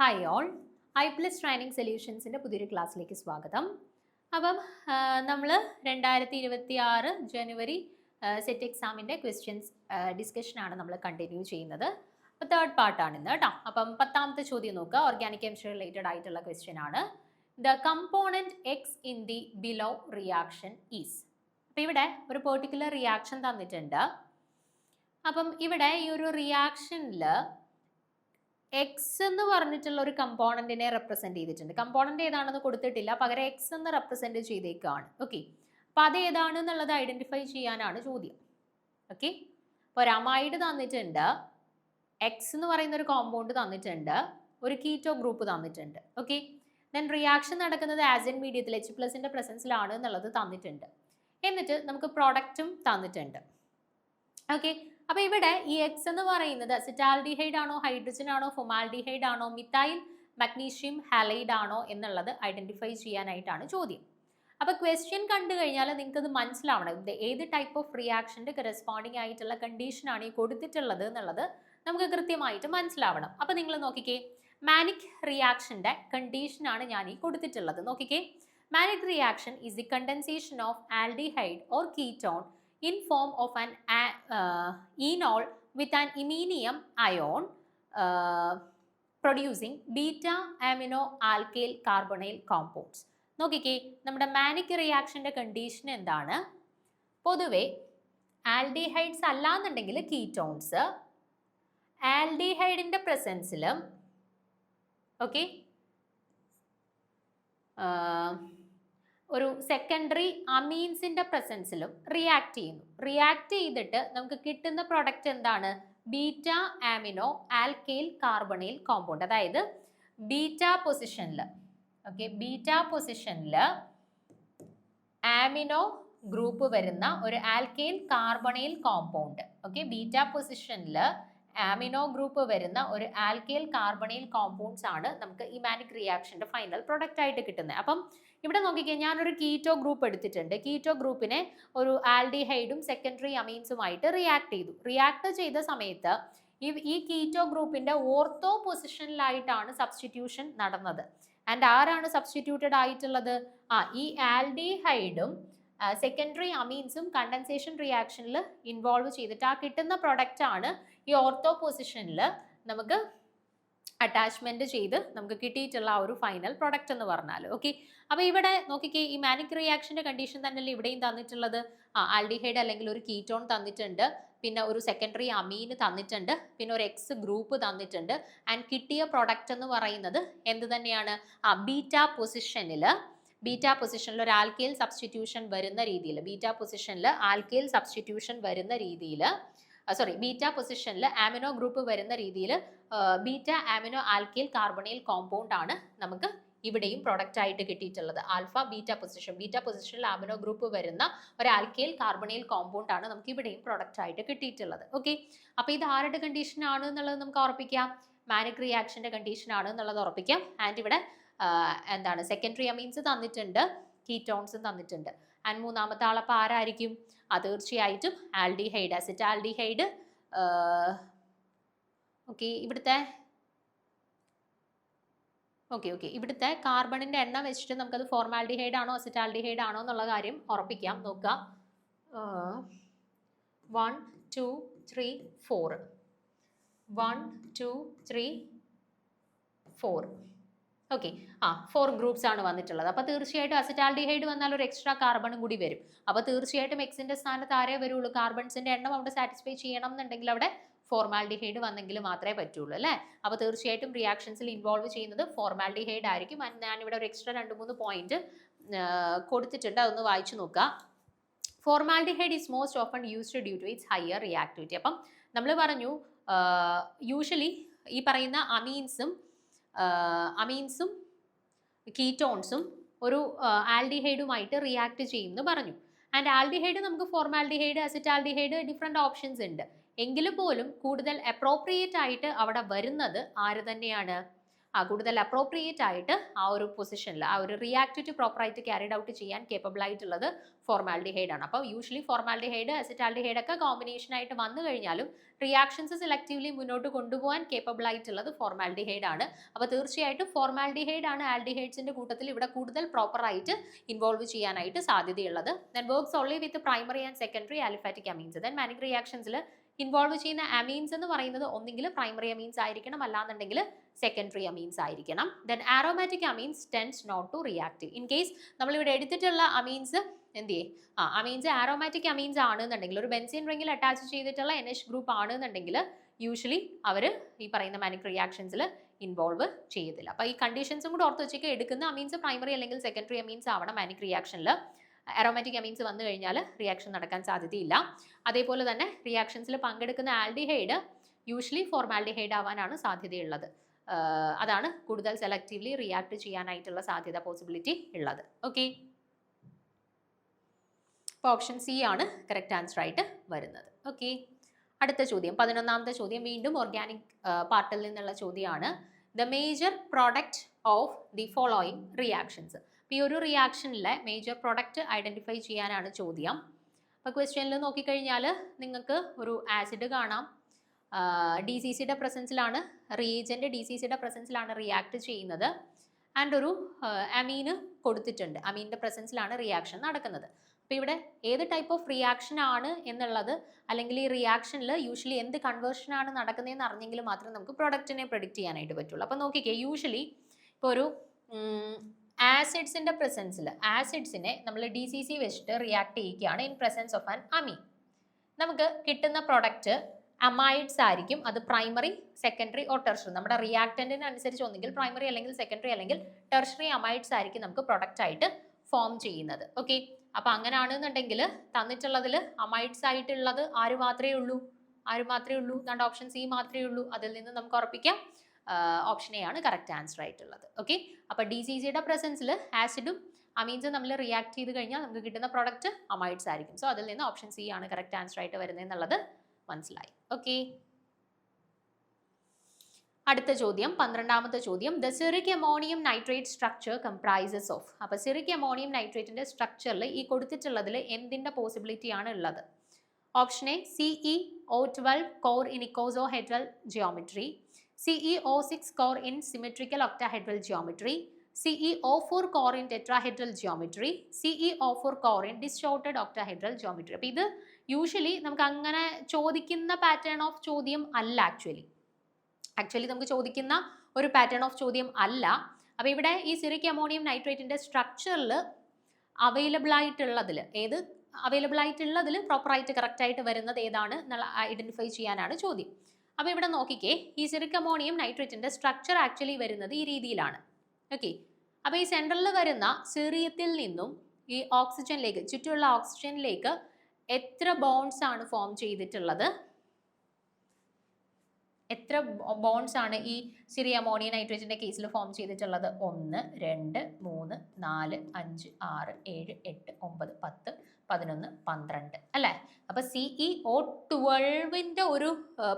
Hi all, I+ training സൊല്യൂഷൻസിൻ്റെ പുതിയൊരു ക്ലാസ്സിലേക്ക് സ്വാഗതം. അപ്പം നമ്മൾ 2026 ജനുവരി സെറ്റ് എക്സാമിൻ്റെ ക്വസ്റ്റ്യൻസ് ഡിസ്കഷനാണ് നമ്മൾ കണ്ടിന്യൂ ചെയ്യുന്നത്. അപ്പോൾ തേർഡ് പാർട്ടാണ് ഇന്ന് കേട്ടോ. അപ്പം 10ാമത്തെ ചോദ്യം നോക്കുക. ഓർഗാനിക് കെമിസ്ട്രി റിലേറ്റഡ് ആയിട്ടുള്ള ക്വസ്റ്റ്യൻ ആണ്. The component X in the below reaction is. അപ്പോൾ ഇവിടെ ഒരു പെർട്ടിക്കുലർ റിയാക്ഷൻ തന്നിട്ടുണ്ട്. അപ്പം ഇവിടെ ഈ ഒരു റിയാക്ഷനിൽ എക്സ് എന്ന് പറഞ്ഞിട്ടുള്ള ഒരു കമ്പോണന്റിനെ റെപ്രസെന്റ് ചെയ്തിട്ടുണ്ട്. കമ്പോണന്റ് ഏതാണെന്ന് കൊടുത്തിട്ടില്ല, പകരം എക്സ് എന്ന് റെപ്രസെന്റ് ചെയ്തേക്കാണ്. ഓക്കെ, അപ്പൊ അത് ഏതാണെന്നുള്ളത് ഐഡന്റിഫൈ ചെയ്യാനാണ് ചോദ്യം. ഓക്കെ, അപ്പോൾ ഒരു അമൈഡ് തന്നിട്ടുണ്ട്, എക്സ് എന്ന് പറയുന്ന ഒരു കോമ്പൗണ്ട് തന്നിട്ടുണ്ട്, ഒരു കീറ്റോ ഗ്രൂപ്പ് തന്നിട്ടുണ്ട്. ഓക്കെ, ദെൻ റിയാക്ഷൻ നടക്കുന്നത് ആസിഡ് മീഡിയത്തിൽ H+ന്റെ പ്രസൻസിലാണ് എന്നുള്ളത് തന്നിട്ടുണ്ട്. എന്നിട്ട് നമുക്ക് പ്രോഡക്റ്റും തന്നിട്ടുണ്ട്. ഓക്കെ, അപ്പോൾ ഇവിടെ ഈ എക്സ് എന്ന് പറയുന്നത് അസിറ്റാൽഡിഹൈഡ് ആണോ, ഹൈഡ്രജൻ ആണോ, ഫൊമാൽഡിഹൈഡ് ആണോ, മിഥൈൽ മഗ്നീഷ്യം ഹാലൈഡ് ആണോ എന്നുള്ളത് ഐഡന്റിഫൈ ചെയ്യാനായിട്ടാണ് ചോദ്യം. അപ്പോൾ ക്വസ്റ്റ്യൻ കണ്ടു കഴിഞ്ഞാൽ നിങ്ങൾക്ക് ഇത് മനസ്സിലാവണം, ഇത് ഏത് ടൈപ്പ് ഓഫ് റിയാക്ഷൻ്റെ കറസ്പോണ്ടിങ് ആയിട്ടുള്ള കണ്ടീഷനാണ് ഈ കൊടുത്തിട്ടുള്ളത് എന്നുള്ളത് നമുക്ക് കൃത്യമായിട്ട് മനസ്സിലാവണം. അപ്പോൾ നിങ്ങൾ നോക്കിക്കേ, മാനിക് റിയാക്ഷൻ്റെ കണ്ടീഷനാണ് ഞാൻ ഈ കൊടുത്തിട്ടുള്ളത്. നോക്കിക്കേ, manic reaction is the condensation of aldehyde or ketone in form of an enol with an iminium ion producing beta amino alkyl carbonyl compounds. നോക്കിക്കേ, നമ്മുടെ മാനിക് റിയാക്ഷൻ്റെ കണ്ടീഷൻ എന്താണ്? പൊതുവെ ആൽഡിഹൈഡ്സ് അല്ലാന്നുണ്ടെങ്കിൽ കീറ്റോൺസ്, ആൽഡിഹൈഡിൻ്റെ പ്രസൻസിലും ഓക്കെ ഒരു സെക്കൻഡറി അമീൻസിൻ്റെ പ്രസൻസിലും റിയാക്ട് ചെയ്യുന്നു. React ചെയ്തിട്ട് നമുക്ക് കിട്ടുന്ന പ്രൊഡക്റ്റ് എന്താണ്? Beta amino alkyl carbonyl compound. അതായത് ബീറ്റ പൊസിഷനിൽ ഓക്കെ, ബീറ്റ പൊസിഷനിൽ ആമിനോ ഗ്രൂപ്പ് വരുന്ന ഒരു alkyl carbonyl compound. Okay, beta പൊസിഷനിൽ ആമിനോ ഗ്രൂപ്പ് വരുന്ന ഒരു ആൽക്കൈൽ കാർബണൈൽ കോമ്പൗണ്ട്സ് ആണ് നമുക്ക് ഈ മാനിക് റിയാക്ഷൻ്റെ ഫൈനൽ പ്രൊഡക്റ്റ് ആയിട്ട് കിട്ടുന്നത്. അപ്പം ഇവിടെ നോക്കിക്കഴിഞ്ഞാൽ ഞാനൊരു കീറ്റോ ഗ്രൂപ്പ് എടുത്തിട്ടുണ്ട്. കീറ്റോ ഗ്രൂപ്പിനെ ഒരു ആൽഡിഹൈഡും സെക്കൻഡറി അമീൻസുമായിട്ട് റിയാക്ട് ചെയ്തു. റിയാക്ട് ചെയ്ത സമയത്ത് ഈ കീറ്റോ ഗ്രൂപ്പിൻ്റെ ഓർത്തോ പൊസിഷനിലായിട്ടാണ് സബ്സ്റ്റിറ്റ്യൂഷൻ നടന്നത്. ആൻഡ് ആരാണ് സബ്സ്റ്റിറ്റ്യൂട്ടഡ് ആയിട്ടുള്ളത്? ഈ ആൽഡിഹൈഡും സെക്കൻഡറി അമീൻസും കണ്ടൻസേഷൻ റിയാക്ഷനിൽ ഇൻവോൾവ് ചെയ്തിട്ട് ആ കിട്ടുന്ന പ്രൊഡക്റ്റ് ആണ് ഈ ഓർത്തോ പൊസിഷനിൽ നമുക്ക് അറ്റാച്ച്മെന്റ് ചെയ്ത് നമുക്ക് കിട്ടിയിട്ടുള്ള ആ ഒരു ഫൈനൽ പ്രൊഡക്റ്റ് എന്ന് പറഞ്ഞാൽ. ഓക്കെ, അപ്പോൾ ഇവിടെ നോക്കിക്കേ, ഈ മാനിക് റിയാക്ഷൻ്റെ കണ്ടീഷൻ തന്നെയല്ലേ ഇവിടെയും തന്നിട്ടുള്ളത്. ആൽഡിഹൈഡ് അല്ലെങ്കിൽ ഒരു കീറ്റോൺ തന്നിട്ടുണ്ട്, പിന്നെ ഒരു സെക്കൻഡറി അമീൻ തന്നിട്ടുണ്ട്, പിന്നെ ഒരു എക്സ് ഗ്രൂപ്പ് തന്നിട്ടുണ്ട്. ആൻഡ് കിട്ടിയ പ്രൊഡക്റ്റ് എന്ന് പറയുന്നത് എന്ത് തന്നെയാണ്? ബീറ്റ പൊസിഷനിൽ ഒരു ആൽക്കൈൽ സബ്സ്റ്റിറ്റ്യൂഷൻ വരുന്ന രീതിയിൽ, ബീറ്റ പൊസിഷനിൽ ആമിനോ ഗ്രൂപ്പ് വരുന്ന രീതിയിൽ beta amino alkyl carbonyl compound ആണ് നമുക്ക് ഇവിടെയും പ്രൊഡക്റ്റ് ആയിട്ട് കിട്ടിയിട്ടുള്ളത്. ആൽഫ ബീറ്റ പൊസിഷനിൽ ആമിനോ ഗ്രൂപ്പ് വരുന്ന ഒരു ആൽക്കൈൽ കാർബണൈൽ കോമ്പൗണ്ട് ആണ് നമുക്ക് ഇവിടെയും പ്രൊഡക്റ്റ് ആയിട്ട് കിട്ടിയിട്ടുള്ളത്. ഓക്കെ, അപ്പോൾ ഇത് ആരുടെ കണ്ടീഷൻ ആണ് എന്നുള്ളത് നമുക്ക് ഉറപ്പിക്കാം. മാനിക് റിയാക്ഷൻ്റെ കണ്ടീഷൻ ആണ് എന്നുള്ളത് ഉറപ്പിക്കാം. ആൻഡ് ഇവിടെ എന്താണ്, സെക്കൻഡറി അമീൻസ് തന്നിട്ടുണ്ട്, കീറ്റോൺസും തന്നിട്ടുണ്ട്. ആൻഡ് മൂന്നാമത്തെ ആളപ്പോൾ ആരായിരിക്കും? തീർച്ചയായിട്ടും ആൽഡിഹൈഡ്, അസിറ്റാൽഡിഹൈഡ്. ഓക്കെ, ഇവിടുത്തെ കാർബണിൻ്റെ എണ്ണം വെച്ചിട്ട് നമുക്കത് ഫോർമാൽഡിഹൈഡ് ആണോ അസിറ്റാൽഡിഹൈഡ് ആണോ എന്നുള്ള കാര്യം ഉറപ്പിക്കാം. നോക്കുക, 1 2 3 4 1 2 3 4 ഓക്കെ, 4 ഗ്രൂപ്പ്സ് ആണ് വന്നിട്ടുള്ളത്. അപ്പോൾ തീർച്ചയായിട്ടും അസിറ്റാൽഡിഹൈഡ് വന്നാൽ ഒരു എക്സ്ട്രാ കാർബണും കൂടി വരും. അപ്പോൾ തീർച്ചയായിട്ടും എക്സിൻ്റെ സ്ഥാനത്ത് ആരേ വരുള്ളൂ? കാർബൺസിൻ്റെ എണ്ണം അവിടെ സാറ്റിസ്ഫൈ ചെയ്യണം എന്നുണ്ടെങ്കിൽ അവിടെ ഫോർമാൽഡിഹൈഡ് വന്നെങ്കിൽ മാത്രമേ പറ്റുള്ളൂ അല്ലേ. അപ്പോൾ തീർച്ചയായിട്ടും റിയാക്ഷൻസിൽ ഇൻവോൾവ് ചെയ്യുന്നത് ഫോർമാൽഡിഹൈഡ് ആയിരിക്കും. ഞാനിവിടെ ഒരു എക്സ്ട്രാ 2-3 പോയിന്റ് കൊടുത്തിട്ടുണ്ട്, അതൊന്ന് വായിച്ചു നോക്കുക. Formaldehyde is most often used due to its higher reactivity. അപ്പം നമ്മൾ പറഞ്ഞു യൂഷ്വലി ഈ പറയുന്ന അമീൻസും കീറ്റോൺസും ഒരു ആൽഡിഹൈഡുമായിട്ട് റിയാക്ട് ചെയ്യുമെന്ന് പറഞ്ഞു. ആൻഡ് ആൽഡിഹൈഡ് നമുക്ക് ഫോർമാൽഡിഹൈഡ്, അസിറ്റാൽഡിഹൈഡ് ഡിഫറെൻറ്റ് ഓപ്ഷൻസ് ഉണ്ട്. എങ്കിലും പോലും കൂടുതൽ അപ്രോപ്രിയേറ്റ് ആയിട്ട് അവിടെ വരുന്നത് ആര് തന്നെയാണ്? കൂടുതൽ അപ്രോപ്രിയേറ്റ് ആയിട്ട് ആ ഒരു പൊസിഷനിൽ ആ ഒരു റിയാക്ടിവിറ്റി പ്രോപ്പറായിട്ട് ക്യാരിഡ് ഔട്ട് ചെയ്യാൻ കേപ്പബിൾ ആയിട്ടുള്ളത് ഫോർമാൽഡിഹൈഡ് ആണ്. അപ്പോൾ യൂഷ്വലി ഫോർമാൽഡിഹൈഡ് അസിറ്റാൽഡിഹൈഡ് ഒക്കെ കോമ്പിനേഷൻ ആയിട്ട് വന്നു കഴിഞ്ഞാലും റിയാക്ഷൻസ് സെലക്റ്റീവ്ലി മുന്നോട്ട് കൊണ്ടുപോകാൻ കേപ്പബിൾ ആയിട്ടുള്ളത് ഫോർമാൽഡിഹൈഡ് ആണ്. അപ്പോൾ തീർച്ചയായിട്ടും ഫോർമാൽഡിഹൈഡ് ആണ് ആൽഡിഹൈഡ്സിന്റെ കൂട്ടത്തിൽ ഇവിടെ കൂടുതൽ പ്രോപ്പറായിട്ട് ഇൻവോൾവ് ചെയ്യാനായിട്ട് സാധ്യതയുള്ളത്. Then works only with primary and secondary aliphatic amines. Then Mannich റിയാക്ഷൻസിൽ ഇൻവോൾവ് ചെയ്യുന്ന അമീൻസ് എന്ന് പറയുന്നത് ഒന്നെങ്കിൽ പ്രൈമറി അമീൻസ് ആയിരിക്കണം, അല്ലാന്നുണ്ടെങ്കിൽ സെക്കൻഡറി അമീൻസ് ആയിരിക്കണം. Then aromatic amines tends not to reactive. In case നമ്മളിവിടെ എടുത്തിട്ടുള്ള അമീൻസ് എന്ത് ചെയ്യും, അമീൻസ് ആരോമാറ്റിക് അമീൻസ് ആണെന്നുണ്ടെങ്കിൽ ഒരു ബെൻസീൻ റിംഗിൽ അറ്റാച്ച് ചെയ്തിട്ടുള്ള NH ഗ്രൂപ്പ് ആണെന്നുണ്ടെങ്കിൽ യൂഷ്വലി അവർ ഈ പറയുന്ന മാനിക് റിയാക്ഷൻസിൽ ഇൻവോൾവ് ചെയ്യത്തില്ല. അപ്പോൾ ഈ കണ്ടീഷൻസും കൂടെ ഓർത്ത് വെച്ചേക്ക് എടുക്കുന്ന അമീൻസ് പ്രൈമറി അല്ലെങ്കിൽ സെക്കൻഡറി അമീൻസ് ആവണം മാനിക് റിയാക്ഷനിൽ. അരോമാറ്റിക് അമീൻസ് വന്നു കഴിഞ്ഞാൽ റിയാക്ഷൻ നടക്കാൻ സാധ്യതയില്ല. അതേപോലെ തന്നെ റിയാക്ഷൻസിൽ പങ്കെടുക്കുന്ന ആൽഡിഹൈഡ് യൂഷ്വലി ഫോർമാൽഡിഹൈഡ് ആവാനാണ് സാധ്യതയുള്ളത്. അതാണ് കൂടുതൽ സെലക്റ്റീവ്ലി റിയാക്ട് ചെയ്യാനായിട്ടുള്ള സാധ്യത, പോസിബിലിറ്റി ഉള്ളത്. ഓക്കെ, അപ്പോൾ ഓപ്ഷൻ സി ആണ് കറക്റ്റ് ആൻസർ ആയിട്ട് വരുന്നത്. ഓക്കെ, അടുത്ത ചോദ്യം 11ാമത്തെ ചോദ്യം വീണ്ടും ഓർഗാനിക് പാർട്ടിൽ നിന്നുള്ള ചോദ്യമാണ്. The major product of the following reactions. ഈ ഒരു റിയാക്ഷനിലെ മേജർ പ്രോഡക്റ്റ് ഐഡൻറ്റിഫൈ ചെയ്യാനാണ് ചോദ്യം. അപ്പോൾ ക്വസ്റ്റ്യനിൽ നോക്കിക്കഴിഞ്ഞാൽ നിങ്ങൾക്ക് ഒരു ആസിഡ് കാണാം, DCCയുടെ പ്രസൻസിലാണ് റിയേജൻ്റ്, DCCയുടെ പ്രസൻസിലാണ് റിയാക്ട് ചെയ്യുന്നത്. ആൻഡ് ഒരു അമീന് കൊടുത്തിട്ടുണ്ട്, അമീൻ്റെ പ്രസൻസിലാണ് റിയാക്ഷൻ നടക്കുന്നത്. അപ്പോൾ ഇവിടെ ഏത് ടൈപ്പ് ഓഫ് റിയാക്ഷൻ ആണ് എന്നുള്ളത്, അല്ലെങ്കിൽ ഈ റിയാക്ഷനിൽ യൂഷ്വലി എന്ത് കൺവേർഷൻ ആണ് നടക്കുന്നതെന്ന് അറിഞ്ഞെങ്കിൽ മാത്രമേ നമുക്ക് പ്രൊഡക്റ്റിനെ പ്രെഡിക്റ്റ് ചെയ്യാനായിട്ട് പറ്റുള്ളൂ. അപ്പോൾ നോക്കിക്കേ, യൂഷ്വലി ഇപ്പോൾ ഒരു ആസിഡ്സിൻ്റെ പ്രസൻസിൽ ആസിഡ്സിനെ നമ്മൾ DCC വെച്ചിട്ട് റിയാക്ട് ചെയ്യുകയാണ് ഇൻ പ്രസൻസ് ഓഫ് ആൻ അമീൻ. നമുക്ക് കിട്ടുന്ന പ്രൊഡക്റ്റ് അമൈഡ്സ് ആയിരിക്കും. അത് പ്രൈമറി, സെക്കൻഡറി ഓർ ടെർഷറി, നമ്മുടെ റിയാക്ടൻറ്റിന് അനുസരിച്ച് ഒന്നെങ്കിൽ പ്രൈമറി അല്ലെങ്കിൽ സെക്കൻഡറി അല്ലെങ്കിൽ ടെർഷറി അമൈഡ്സ് ആയിരിക്കും നമുക്ക് പ്രൊഡക്റ്റ് ആയിട്ട് ഫോം ചെയ്യുന്നത്. ഓക്കെ, അപ്പോൾ അങ്ങനെയാണെന്നുണ്ടെങ്കിൽ തന്നിട്ടുള്ളതിൽ അമൈഡ്സ് ആയിട്ടുള്ളത് ആര് മാത്രമേ ഉള്ളൂ? നമ്മുടെ ഓപ്ഷൻ സി മാത്രമേ ഉള്ളൂ. അതിൽ നിന്ന് നമുക്ക് ഉറപ്പിക്കാം ഓപ്ഷൻ എ ആണ് കറക്റ്റ് ആൻസർ ആയിട്ടുള്ളത്. ഓക്കെ, അപ്പോൾ DCCയുടെ പ്രസൻസിൽ ആസിഡും അമീൻസും നമ്മൾ റിയാക്ട് ചെയ്ത് കഴിഞ്ഞാൽ നമുക്ക് കിട്ടുന്ന പ്രോഡക്റ്റ് അമൈഡ്സ് ആയിരിക്കും. സോ അതിൽ നിന്ന് ഓപ്ഷൻ സി ആണ് കറക്റ്റ് ആൻസർ ആയിട്ട് വരുന്നത് എന്നുള്ളത് മനസ്സിലായി. ഓക്കെ, അടുത്ത ചോദ്യം 12ാമത്തെ ചോദ്യം. The Cyriac ammonium nitrate structure comprises of. അപ്പോൾ സിറിക് അമോണിയം നൈട്രേറ്റിന്റെ സ്ട്രക്ചറിൽ ഈ കൊടുത്തിട്ടുള്ളതിൽ എന്തിന്റെ പോസിബിലിറ്റി ആണ് ഉള്ളത്? Option A CeO12 core in icosahedral geometry, CeO6 core in symmetrical octahedral geometry, CeO4 core in tetrahedral geometry, CeO4 core in distorted octahedral geometry. അപ്പോൾ ഇത് usually നമുക്ക് അങ്ങനെ ചോദിക്കുന്ന പാറ്റേൺ ഓഫ് ചോദ്യം അല്ല. ആക്ച്വലി നമുക്ക് ചോദിക്കുന്ന ഒരു പാറ്റേൺ ഓഫ് ചോദ്യം അല്ല. അപ്പോൾ ഇവിടെ ഈ സിറിക് അമോണിയം നൈട്രേറ്റിന്റെ സ്ട്രക്ചറിൽ അവൈലബിൾ ആയിട്ടുള്ളതിൽ പ്രോപ്പറായിട്ട് കറക്റ്റായിട്ട് വരുന്നത് ഏതാണ് എന്നുള്ള ഐഡന്റിഫൈ ചെയ്യാനാണ് ചോദ്യം. അപ്പോൾ ഇവിടെ നോക്കിക്കേ, ഈ സിറിക് അമോണിയം നൈട്രേറ്റിന്റെ സ്ട്രക്ചർ ആക്ച്വലി വരുന്നത് ഈ രീതിയിലാണ്. ഓക്കെ, അപ്പോൾ ഈ സെൻട്രലിൽ വരുന്ന സിറിയത്തിൽ നിന്നും ഈ ഓക്സിജനിലേക്ക്, ചുറ്റുമുള്ള ഓക്സിജനിലേക്ക് എത്ര ബോൺസ് ആണ് ഫോം ചെയ്തിട്ടുള്ളത്? എത്ര ബോൺസ് ആണ് ഈ സിറിയ അമോണിയം നൈട്രേറ്റിന്റെ കേസിൽ ഫോം ചെയ്തിട്ടുള്ളത്? 1 2 3 4 5 6 7 8 9 10 11 12 അല്ലേ? അപ്പോൾ CeO12ന്റെ ഒരു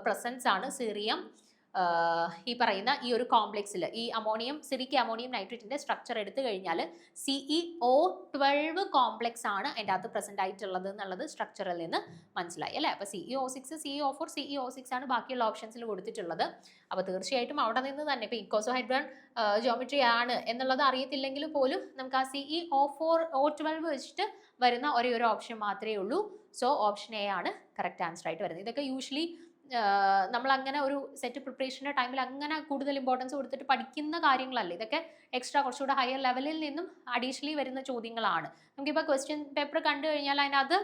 പ്രസൻസ് ആണ് സിറിയം ഈ പറയുന്ന ഈ ഒരു കോംപ്ലക്സിൽ, ഈ സിറിക് അമോണിയം നൈട്രേറ്റിന്റെ സ്ട്രക്ചർ എടുത്തു കഴിഞ്ഞാൽ CeO12 കോംപ്ലക്സ് ആണ് അതിൻ്റെ അകത്ത് പ്രസന്റ് ആയിട്ടുള്ളത് എന്നുള്ളത് സ്ട്രക്ചറിൽ നിന്ന് മനസ്സിലായി അല്ലേ? അപ്പോൾ CeO6, CeO4, CeO6 ആണ് ബാക്കിയുള്ള ഓപ്ഷൻസിൽ കൊടുത്തിട്ടുള്ളത്. അപ്പോൾ തീർച്ചയായിട്ടും അവിടെ നിന്ന് തന്നെ ഇപ്പോൾ ഇക്കോസോഹെഡ്രൽ ജിയോമെട്രി ആണ് എന്നുള്ളത് അറിയത്തില്ലെങ്കിൽ പോലും നമുക്ക് ആ CeO4O12 വെച്ചിട്ട് വരുന്ന ഒരേ ഒരു ഓപ്ഷൻ മാത്രമേ ഉള്ളൂ. സോ ഓപ്ഷൻ എ ആണ് കറക്റ്റ് ആൻസർ ആയിട്ട് വരുന്നത്. ഇതൊക്കെ യൂഷ്വലി നമ്മൾ അങ്ങനെ ഒരു സെറ്റ് പ്രിപ്പറേഷൻ്റെ ടൈമിൽ അങ്ങനെ കൂടുതൽ ഇമ്പോർട്ടൻസ് കൊടുത്തിട്ട് പഠിക്കുന്ന കാര്യങ്ങളല്ല. ഇതൊക്കെ എക്സ്ട്രാ കുറച്ചുകൂടെ ഹയർ ലെവലിൽ നിന്നും അഡീഷണലി വരുന്ന ചോദ്യങ്ങളാണ്. നമുക്കിപ്പോൾ ക്വസ്റ്റ്യൻ പേപ്പർ കണ്ടു കഴിഞ്ഞാൽ അതിനകത്ത്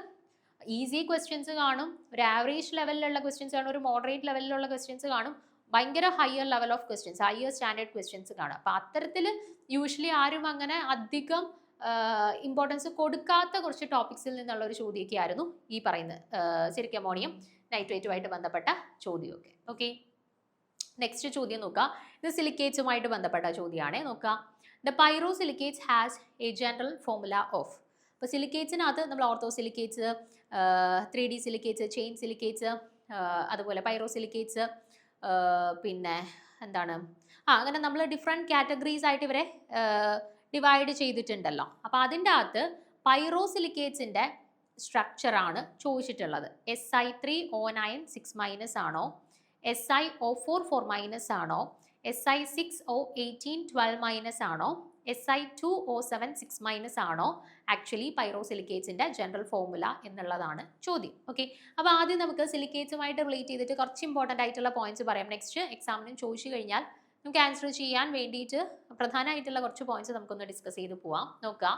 ഈസി ക്വസ്റ്റ്യൻസ് കാണും, ഒരു ആവറേജ് ലെവലിലുള്ള ക്വസ്റ്റ്യൻസ് കാണും, ഒരു മോഡറേറ്റ് ലെവലിലുള്ള ക്വസ്റ്റ്യൻസ് കാണും, ഭയങ്കര higher level of questions, higher standard questions കാണും. അപ്പോൾ അത്തരത്തിൽ യൂഷ്വലി ആരും അങ്ങനെ അധികം ഇമ്പോർട്ടൻസ് കൊടുക്കാത്ത കുറച്ച് ടോപ്പിക്സിൽ നിന്നുള്ള ഒരു ചോദ്യമൊക്കെ ആയിരുന്നു ഈ പറയുന്ന സിറിക് അമോണിയം നൈട്രേറ്റുമായിട്ട് ബന്ധപ്പെട്ട ചോദ്യമൊക്കെ. ഓക്കെ, നെക്സ്റ്റ് ചോദ്യം നോക്കാം. ഇത് സിലിക്കേറ്റ്സുമായിട്ട് ബന്ധപ്പെട്ട ചോദ്യമാണ്. നോക്കാം. The pyrosilicates has a general formula of. അപ്പോൾ സിലിക്കേറ്റ്സിനകത്ത് നമ്മൾ ortho silicates, 3D silicates, chain silicates, അതുപോലെ പൈറോസിലിക്കേറ്റ്സ്, പിന്നെ എന്താണ് അങ്ങനെ നമ്മൾ ഡിഫറെൻറ്റ് കാറ്റഗറീസ് ആയിട്ട് ഇവരെ ഡിവൈഡ് ചെയ്തിട്ടുണ്ടല്ലോ. അപ്പോൾ അതിൻ്റെ അകത്ത് പൈറോസിലിക്കേറ്റ്സിൻ്റെ സ്ട്രക്ചറാണ് ചോദിച്ചിട്ടുള്ളത്. Si3O9 6- ആണോ, SiO4 4- ആണോ, Si6O18 12- ആണോ, Si2O7 6- ആണോ ആക്ച്വലി പൈറോസിലിക്കേറ്റ്സിൻ്റെ ജനറൽ ഫോർമുല എന്നുള്ളതാണ് ചോദ്യം. ഓക്കെ, അപ്പോൾ ആദ്യം നമുക്ക് സിലിക്കേറ്റ്സുമായിട്ട് റിലേറ്റ് ചെയ്തിട്ട് കുറച്ച് ഇമ്പോർട്ടൻ്റ് ആയിട്ടുള്ള പോയിന്റ്സ് പറയാം. നെക്സ്റ്റ് എക്സാമിനും ചോദിച്ചു കഴിഞ്ഞാൽ നമുക്ക് ആൻസർ ചെയ്യാൻ വേണ്ടിയിട്ട് പ്രധാനമായിട്ടുള്ള കുറച്ച് പോയിന്റ്സ് നമുക്കൊന്ന് ഡിസ്കസ് ചെയ്ത് പോവാം. നോക്കുക.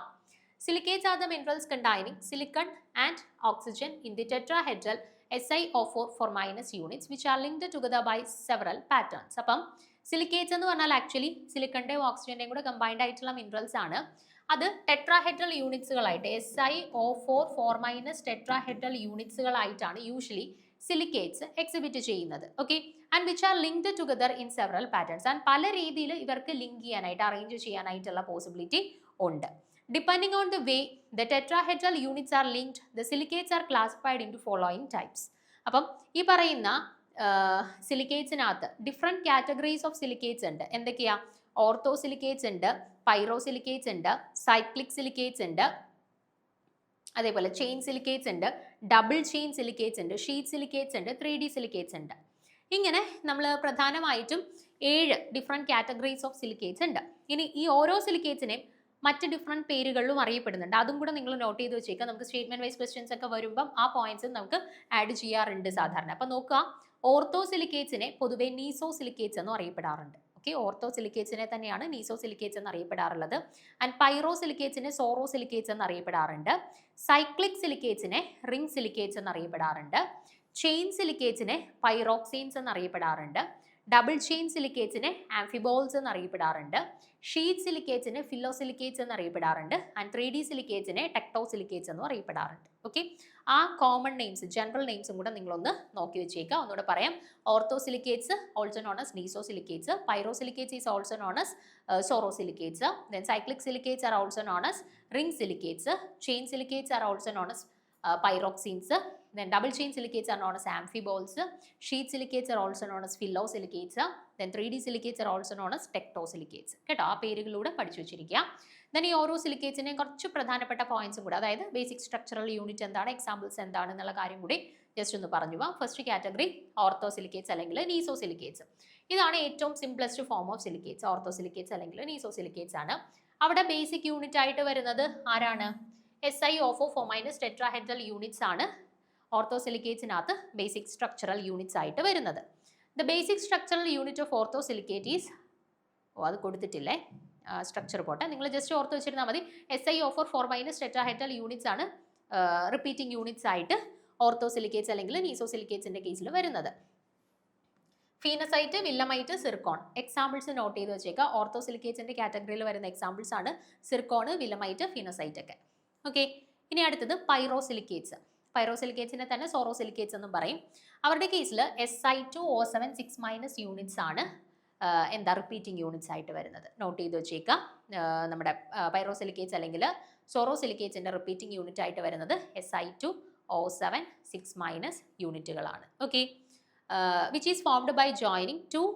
Silicates are the minerals containing silicon and oxygen in the tetrahedral SiO4 4- units which are linked together by several patterns. അപ്പം സിലിക്കേറ്റ്സ് എന്ന് പറഞ്ഞാൽ ആക്ച്വലി സിലിക്കണിൻ്റെയും ഓക്സിജൻ്റെയും കൂടെ കമ്പൈൻഡ് ആയിട്ടുള്ള മിനറൽസ് ആണ്. അത് ടെട്രാഹെഡ്രൽ യൂണിറ്റ്സുകളായിട്ട് SiO4 4- ടെട്രാഹെഡ്രൽ യൂണിറ്റ്സുകളായിട്ടാണ് യൂഷ്വലി സിലിക്കേറ്റ്സ് എക്സിബിറ്റ് ചെയ്യുന്നത്. Okay, and which are linked together in several patterns. And പല രീതിയിൽ ഇവർക്ക് ലിങ്ക് ചെയ്യാനായിട്ട് അറേഞ്ച് ചെയ്യാനായിട്ടുള്ള പോസിബിലിറ്റി ഉണ്ട്. Depending on the way the tetrahedral units are linked, the silicates are classified into following types. അപ്പം ഈ പറയുന്ന സിലിക്കേറ്റ്സിനകത്ത് ഡിഫറെൻറ്റ് കാറ്റഗറീസ് ഓഫ് സിലിക്കേറ്റ്സ് ഉണ്ട്. എന്തൊക്കെയാ? ഓർത്തോസിലിക്കേറ്റ്സ് ഉണ്ട്, പൈറോസിലിക്കേറ്റ്സ് ഉണ്ട്, സൈക്ലിക് സിലിക്കേറ്റ്സ് ഉണ്ട്, അതേപോലെ ചെയിൻ സിലിക്കേറ്റ്സ് ഉണ്ട്, ഡബിൾ ചെയിൻ സിലിക്കേറ്റ്സ് ഉണ്ട്, ഷീറ്റ് സിലിക്കേറ്റ്സ് ഉണ്ട്, 3D സിലിക്കേറ്റ്സ് ഉണ്ട്. ഇങ്ങനെ നമ്മൾ പ്രധാനമായിട്ടും 7 ഡിഫറെൻറ്റ് കാറ്റഗറീസ് ഓഫ് സിലിക്കേറ്റ്സ് ഉണ്ട്. ഇനി ഈ ഓരോ സിലിക്കേറ്റ്സിനെയും മറ്റ് ഡിഫറെൻറ്റ് പേരുകളിലും അറിയപ്പെടുന്നുണ്ട്. അതും കൂടെ നിങ്ങൾ നോട്ട് ചെയ്ത് വെച്ചേക്കുക. നമുക്ക് സ്റ്റേറ്റ്മെന്റ് വൈസ് ക്വസ്റ്റ്യൻസ് ഒക്കെ വരുമ്പം ആ പോയിന്റ്സ് നമുക്ക് ആഡ് ചെയ്യാറുണ്ട് സാധാരണ. അപ്പം നോക്കുക, ഓർത്തോസിലിക്കേറ്റ്സിനെ പൊതുവെ നീസോസിലിക്കേറ്റ്സ് എന്നും അറിയപ്പെടാറുണ്ട്. ഓക്കെ, ഓർത്തോസിലിക്കേറ്റ്സിനെ തന്നെയാണ് നീസോസിലിക്കേറ്റ്സ് എന്ന് അറിയപ്പെടാറുള്ളത്. ആൻഡ് പൈറോസിലിക്കേറ്റ്സിനെ സോറോസിലിക്കേറ്റ്സ് എന്ന് അറിയപ്പെടാറുണ്ട്. സൈക്ലിക് സിലിക്കേറ്റ്സിനെ റിംഗ് സിലിക്കേറ്റ്സ് എന്ന് അറിയപ്പെടാറുണ്ട്. ചെയിൻ സിലിക്കേറ്റ്സിനെ പൈറോക്സൈൻസ് എന്ന് അറിയപ്പെടാറുണ്ട്. ഡബിൾ ചെയിൻ സിലിക്കേറ്റ്സിനെ ആംഫിബോൾസ് എന്ന് അറിയപ്പെടാറുണ്ട്. ഷീറ്റ് സിലിക്കേറ്റ്സിനെ ഫിലോസിലിക്കേറ്റ്സ് എന്ന് അറിയപ്പെടാറുണ്ട്. ആൻഡ് 3D സിലിക്കേറ്റ്സിനെ ടെക്ടോസിലിക്കേറ്റ്സ് എന്നും അറിയപ്പെടാറുണ്ട്. ഓക്കെ, ആ കോമൺ നെയിംസ് ജനറൽ നെയിംസും കൂടെ നിങ്ങളൊന്ന് നോക്കി വെച്ചേക്കുക. ഒന്നുകൂടെ പറയാം. Orthosilicates also known as nesosilicates, pyrosilicates is also known as sorosilicates, then cyclic silicates are also known as ring silicates, chain silicates are also known as pyroxenes, then double chain silicates are known as amphiboles, sheet silicates are also known as phyllosilicates, then 3D silicates are also known as tectosilicates. കേട്ടോ, ആ പേരുകളിലൂടെ പഠിച്ചു വെച്ചിരിക്കുക. then ഈ ഓരോ സിലിക്കേറ്റ്സിനെയും കുറച്ച് പ്രധാനപ്പെട്ട പോയിന്റ്സും കൂടെ, അതായത് ബേസിക് സ്ട്രക്ചറൽ യൂണിറ്റ് എന്താണ്, എക്സാമ്പിൾസ് എന്താണ് എന്നുള്ള കാര്യം കൂടി ജസ്റ്റ് ഒന്ന് പറഞ്ഞു പോവാം. ഫസ്റ്റ് കാറ്റഗറി ഓർത്തോസിലിക്കേറ്റ്സ് അല്ലെങ്കിൽ നീസോസിലിക്കേറ്റ്സ്. ഇതാണ് ഏറ്റവും സിംപ്ലസ്റ്റ് ഫോം ഓഫ് സിലിക്കേറ്റ്സ്. ഓർത്തോസിലിക്കേറ്റ്സ് അല്ലെങ്കിൽ നീസോസിലിക്കേറ്റ്സ് ആണ്. അവിടെ ബേസിക് യൂണിറ്റ് ആയിട്ട് വരുന്നത് ആരാണ്? SiO4 4- ടെട്രാഹെഡ്രൽ യൂണിറ്റ്സ് ആണ് ഓർത്തോസിലിക്കേറ്റ്സിനകത്ത് ബേസിക് സ്ട്രക്ചറൽ യൂണിറ്റ്സ് ആയിട്ട് വരുന്നത്. The basic structural unit of orthosilicate is, അത് കൊടുത്തിട്ടില്ലേ, സ്ട്രക്ചർ പോട്ടെ, നിങ്ങൾ ജസ്റ്റ് ഓർത്ത് വെച്ചിരുന്നാൽ മതി. SiO4 4- ടെട്രാഹെഡ്രൽ യൂണിറ്റ്സ് ആണ് റിപ്പീറ്റിംഗ് യൂണിറ്റ്സ് ആയിട്ട് ഓർത്തോസിലിക്കേറ്റ്സ് അല്ലെങ്കിൽ നീസോസിലിക്കേറ്റ്സിന്റെ കേസിൽ വരുന്നത്. ഫീനസൈറ്റ്, വില്ലമൈറ്റ്, സിർക്കോൺ എക്സാമ്പിൾസ് നോട്ട് ചെയ്ത് വെച്ചേക്കുക. ഓർത്തോസിലിക്കേറ്റ്സിന്റെ കാറ്റഗറിയിൽ വരുന്ന എക്സാമ്പിൾസ് ആണ് സിർക്കോൺ, വില്ലമൈറ്റ്, ഫീനസൈറ്റ് ഒക്കെ. ഓക്കെ, ഇനി അടുത്തത് പൈറോസിലിക്കേറ്റ്സ്. പൈറോസിലിക്കേറ്റ്സിനെ തന്നെ സോറോസിലിക്കേറ്റ്സ് എന്നും പറയും. അവരുടെ കേസിൽ Si2O7 6- യൂണിറ്റ്സ് ആണ് എന്താ റിപ്പീറ്റിംഗ് യൂണിറ്റ്സ് ആയിട്ട് വരുന്നത്. നോട്ട് ചെയ്ത് വെച്ചേക്കുക. നമ്മുടെ പൈറോസിലിക്കേറ്റ്സ് അല്ലെങ്കിൽ സോറോസിലിക്കേറ്റ്സിന്റെ റിപ്പീറ്റിംഗ് യൂണിറ്റ് ആയിട്ട് വരുന്നത് Si2O7 6- യൂണിറ്റുകളാണ്. Okay, which is formed by joining two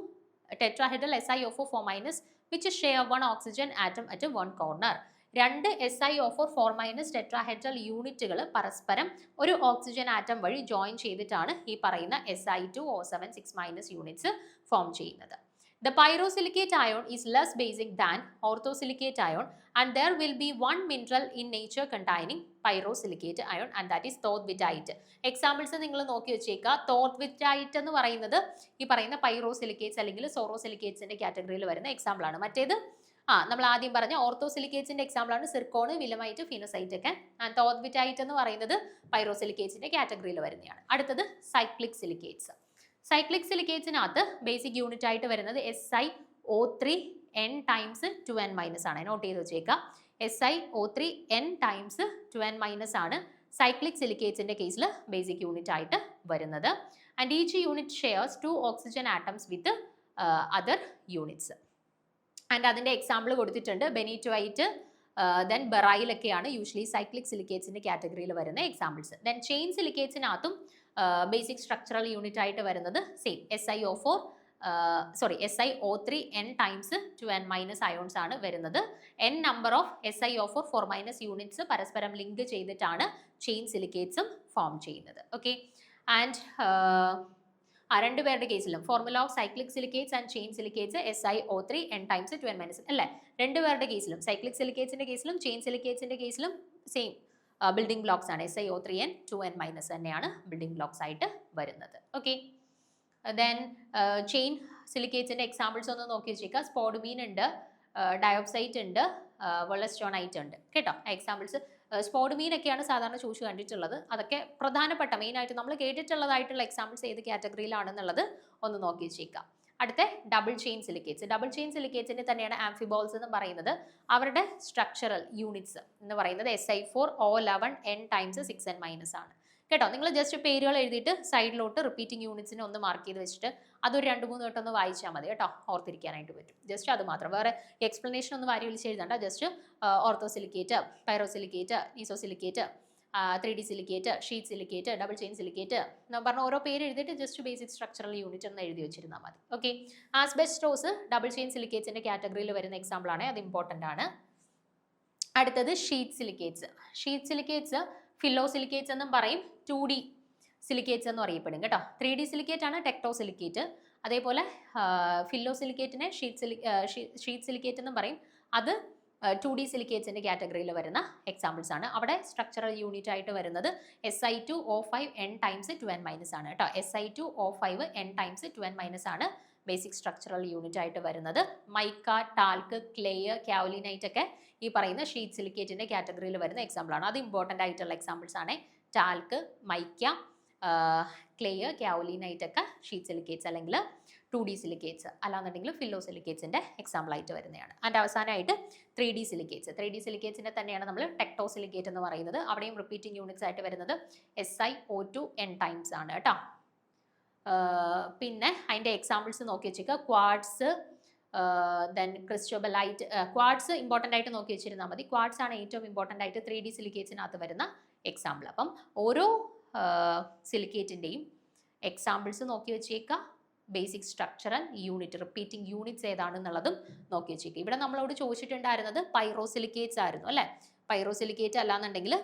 tetrahedral SiO4 4- which share one oxygen atom at one corner. രണ്ട് SiO4 4- ടെട്രാഹെഡ്രൽ യൂണിറ്റുകൾ പരസ്പരം ഒരു ഓക്സിജൻ ആറ്റം വഴി ജോയിൻ ചെയ്തിട്ടാണ് ഈ പറയുന്ന Si2O7 6- യൂണിറ്റ്സ് ഫോം ചെയ്യുന്നത്. The pyrosilicate ion is less basic than orthosilicate ion and there will be one mineral in nature containing pyrosilicate ion and that is thorthwitite. Examples നിങ്ങൾ നോക്കി വെച്ചേക്കുക. thorthwitite എന്ന് പറയുന്നത് ഈ പറയുന്ന പൈറോസിലിക്കേറ്റ്സ് അല്ലെങ്കിൽ സോറോസിലിക്കേറ്റ്സിന്റെ കാറ്റഗറിയിൽ വരുന്ന എക്സാമ്പിൾ ആണ്. മറ്റേത് നമ്മൾ ആദ്യം പറഞ്ഞ ഓർത്തോസിലിക്കേറ്റ്സിന്റെ എക്സാമ്പിൾ ആണ് സിർക്കോൺ, വിലമൈറ്റ്, ഫിനോസൈറ്റ് ഒക്കെ. ആൻഡ് തോർത്ത്വിറ്റൈറ്റ് എന്ന് പറയുന്നത് പൈറോസിലിക്കേറ്റ്സിന്റെ കാറ്റഗറിയിൽ വരുന്നതാണ്. അടുത്തത് സൈക്ലിക് സിലിക്കേറ്റ്സ്. സൈക്ലിക് സിലിക്കേറ്റ്സിനകത്ത് ബേസിക് യൂണിറ്റ് ആയിട്ട് വരുന്നത് SiO3 n ടൈംസ് 2n- ആണ്. നോട്ട് ചെയ്ത് വെച്ചേക്കുക. SiO3 n ടൈംസ് 2n- ആണ് സൈക്ലിക് സിലിക്കേറ്റ്സിന്റെ കേസിൽ ബേസിക് യൂണിറ്റ് ആയിട്ട് വരുന്നത്. And each unit shares 2 oxygen atoms with other units. And അതിൻ്റെ എക്സാമ്പിൾ കൊടുത്തിട്ടുണ്ട്. ബെനീറ്റോയിറ്റ്, ദെൻ ബെറൈലൊക്കെയാണ് യൂഷ്വലി സൈക്ലിക് സിലിക്കേറ്റ്സിന്റെ കാറ്റഗറിയിൽ വരുന്ന എക്സാമ്പിൾസ്. ദെൻ ചെയിൻ സിലിക്കേറ്റ്സിനകത്തും ബേസിക് സ്ട്രക്ചറൽ യൂണിറ്റ് ആയിട്ട് വരുന്നത് same SiO4 SiO3 n times 2n minus ions ആണ് വരുന്നത്. n number of SiO4 4 minus units പരസ്പരം ലിങ്ക് ചെയ്തിട്ടാണ് ചെയിൻ സിലിക്കേറ്റ്സും ഫോം ചെയ്യുന്നത്. ഓക്കെ, ആൻഡ് രണ്ടുപേരുടെ കേസിലും formula of cyclic silicates and chain silicates SiO3 n times 2n minus അല്ലേ, രണ്ടുപേരുടെ കേസിലും സൈക്ലിക് സിലിക്കേറ്റ്സിന്റെ കേസിലും ചെയിൻ സിലിക്കേറ്റ്സിന്റെ കേസിലും സെയിം ബിൽഡിംഗ് ബ്ലോക്സ് ആണ്. SiO3n 2n മൈനസ് തന്നെയാണ് ബിൽഡിംഗ് ബ്ലോക്സ് ആയിട്ട് വരുന്നത്. ഓക്കെ, ദെൻ ചെയിൻ സിലിക്കേറ്റ്സിന്റെ എക്സാമ്പിൾസ് ഒന്ന് നോക്കി വെച്ചേക്കുക. സ്പോഡുമീൻ ഉണ്ട്, ഡയോക്സൈറ്റ് ഉണ്ട്, വൊളസ്റ്റോണൈറ്റ് ഉണ്ട് കേട്ടോ. എക്സാമ്പിൾസ് സ്പോഡുമീൻ ഒക്കെയാണ് സാധാരണ ചോദിച്ചു കണ്ടിട്ടുള്ളത്. അതൊക്കെ പ്രധാനപ്പെട്ട മെയിനായിട്ട് നമ്മൾ കേട്ടിട്ടുള്ളതായിട്ടുള്ള എക്സാമ്പിൾസ് ഏത് കാറ്റഗറിയിലാണെന്നുള്ളത് ഒന്ന് നോക്കി വെച്ചേക്കാം. അടുത്ത double chain silicates. Double chain സിലിക്കേറ്റ്സിന്റെ തന്നെയാണ് ആംഫിബോൾസ് എന്ന് പറയുന്നത്. അവരുടെ സ്ട്രക്ചറൽ യൂണിറ്റ്സ് എന്ന് പറയുന്നത് Si4O11 n times 6n minus ആണ് കേട്ടോ. നിങ്ങൾ ജസ്റ്റ് പേരുകൾ എഴുതിയിട്ട് സൈഡിലോട്ട് റിപ്പീറ്റിംഗ് യൂണിറ്റ്സിനെ ഒന്ന് മാർക്ക് ചെയ്ത് വെച്ചിട്ട് അതൊരു 2-3 വട്ടം ഒന്ന് വായിച്ചാൽ മതി കേട്ടോ, ഓർത്തിരിക്കാനായിട്ട് പറ്റും. ജസ്റ്റ് അത് മാത്രം, വേറെ എക്സ്പ്ലനേഷൻ ഒന്നും വാരി വിളിച്ച് എഴുതണ്ട. Just orthosilicate, pyrosilicate, isosilicate, 3D silicate, sheet silicate, double chain silicate എന്ന് പറഞ്ഞ ഓരോ പേര് എഴുതിയിട്ട് ജസ്റ്റ് ബേസിക് സ്ട്രക്ചറൽ യൂണിറ്റ് എന്ന് എഴുതി വെച്ചിരുന്നാൽ മതി. ഓക്കെ, ആസ്ബെസ്റ്റോസ് ഡബിൾ ചെയിൻ സിലിക്കേറ്റ്സിന്റെ കാറ്റഗറിയിൽ വരുന്ന എക്സാമ്പിൾ ആണ്, അത് ഇമ്പോർട്ടൻ്റ് ആണ്. അടുത്തത് sheet silicates. Sheet silicates phyllo silicates എന്നും പറയും, 2D സിലിക്കേറ്റ്സ് എന്നും അറിയപ്പെടും കേട്ടോ. 3D സിലിക്കേറ്റ് ആണ് ടെക്ടോ സിലിക്കേറ്റ്. അതേപോലെ ഫില്ലോ സിലിക്കേറ്റിനെ ഷീറ്റ് സിലിക്കേറ്റ് എന്നും പറയും. അത് 2D സിലിക്കേറ്റ്സിന്റെ കാറ്റഗറിയിൽ വരുന്ന എക്സാമ്പിൾസ് ആണ്. അവിടെ സ്ട്രക്ചറൽ യൂണിറ്റ് ആയിട്ട് വരുന്നത് Si2O5 n times 2n minus ആണ് കേട്ടോ. Si2O5 n times 2n minus ആണ് ബേസിക് സ്ട്രക്ചറൽ യൂണിറ്റ് ആയിട്ട് വരുന്നത്. മൈക്ക, ടാൽക്ക്, ക്ലേ, കാവലിനൈറ്റ് ഒക്കെ ഈ പറയുന്ന ഷീറ്റ് സിലിക്കേറ്റിന്റെ കാറ്റഗറിയിൽ വരുന്ന എക്സാമ്പിൾ ആണ്. അത് ഇമ്പോർട്ടൻ്റ് ആയിട്ടുള്ള എക്സാമ്പിൾസ് ആണ്. ടാൽക്ക്, മൈക്ക, ക്ലേ, കാവലിനൈറ്റ് ഒക്കെ ഷീറ്റ് സിലിക്കേറ്റ്സ് അല്ലെങ്കിൽ 2D സിലിക്കേറ്റ്സ്, അല്ലാന്നുണ്ടെങ്കിൽ ഫില്ലോ സിലിക്കേറ്റ്സിന്റെ എക്സാമ്പിൾ ആയിട്ട് വരുന്നതാണ്. ആൻഡ് അവസാനമായിട്ട് 3D സിലിക്കേറ്റ്സ്. 3D സിലിക്കേറ്റ്സിന്റെ തന്നെയാണ് നമ്മൾ ടെക്ടോ സിലിക്കേറ്റ് എന്ന് പറയുന്നത്. അവിടെയും റിപ്പീറ്റിംഗ് യൂണിറ്റ്സ് ആയിട്ട് വരുന്നത് SiO2 n ടൈംസ് ആണ് കേട്ടോ. പിന്നെ അതിൻ്റെ എക്സാമ്പിൾസ് നോക്കി വെച്ചേക്കുക. Quartz, then cristobalite. Quartz important ആയിട്ട് നോക്കി വെച്ചിരുന്നാൽ മതി. ക്വാഡ്സ് ആണ് ഏറ്റവും ഇമ്പോർട്ടൻ്റ് ആയിട്ട് 3D സിലിക്കേറ്റ്സിനകത്ത് വരുന്ന എക്സാമ്പിൾ. അപ്പം ഓരോ സിലിക്കേറ്റിൻ്റെയും എക്സാമ്പിൾസ് നോക്കി വെച്ചേക്കുക. Basic structural unit, repeating units ഏതാണെന്നുള്ളതും നോക്കി വെച്ചേക്കുക. ഇവിടെ നമ്മളോട് ചോദിച്ചിട്ടുണ്ടായിരുന്നത് പൈറോസിലിക്കേറ്റ്സ് ആയിരുന്നു അല്ലേ. പൈറോസിലിക്കേറ്റ് അല്ലാന്നുണ്ടെങ്കിൽ